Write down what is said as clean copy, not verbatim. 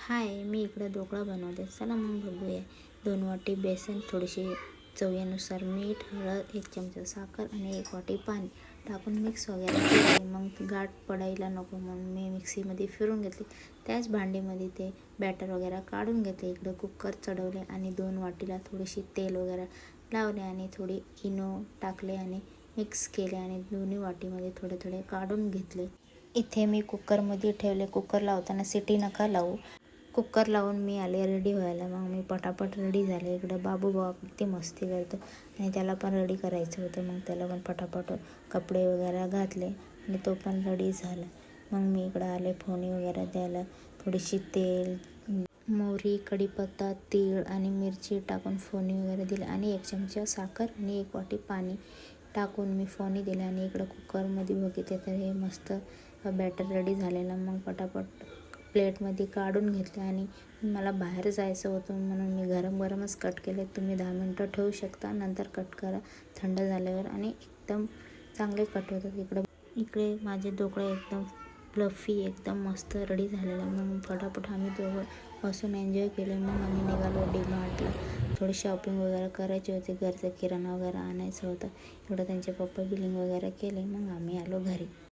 हाय, मी इकडं ढोकळा बनवते. चला मग बघूया. 2 वाटी बेसन, थोडीशी चवीनुसार मीठ, हळद, 1 चमचा साखर आणि 1 वाटी पाणी टाकून मिक्स वगैरे केले. मग गाठ पडायला नको म्हणून मी मिक्सीमध्ये फिरून घेतली. त्याच भांडीमध्ये ते बॅटर वगैरे काढून घेतले. इकडं कुकर चढवले आणि 2 वाटीला थोडीशी तेल वगैरे लावले आणि थोडी इनो टाकले आणि मिक्स केले आणि दोन्ही वाटीमध्ये थोडे थोडे काढून घेतले. इथे मी कुकरमध्ये ठेवले. कुकर लावताना सिटी नका लावू. कुकर लावून मी आले रेडी व्हायला. मग मी पटापट रेडी झाले. इकडं बाबू किती मस्ती करतो आणि त्याला पण रेडी करायचं होतं. मग त्याला पण पटापट कपडे वगैरे घातले आणि तो पण रेडी झाला. मग मी इकडं आले फोडणी वगैरे द्यायला. थोडीशी तेल, मोहरी, कढीपत्ता, तीळ आणि मिरची टाकून फोडणी वगैरे दिली आणि 1 चमचा साखर आणि 1 वाटी पाणी टाकून मी फोडणी दिली. आणि इकडं कुकरमध्ये बघितले तर हे मस्त बॅटर रेडी झालेलं. मग पटापट प्लेटमध्ये काढून घेतले आणि मला बाहेर जायचं होतं म्हणून मी गरमच कट केले. तुम्ही 10 मिनटं ठेवू शकता, नंतर कट करा थंड झाल्यावर आणि एकदम चांगले कट होतात. इकडे माझे ढोकळे एकदम फ्लफी, एकदम मस्त रेडी झालेले. मग पटापट आम्ही दोघं बसून एन्जॉय केले. मग आम्ही निघालो DMartला. थोडी शॉपिंग वगैरे करायची होती, घरचं किराणा वगैरे आणायचं होतं. इकडं त्यांचे पप्पा बिलिंग वगैरे केले. मग आम्ही आलो घरी.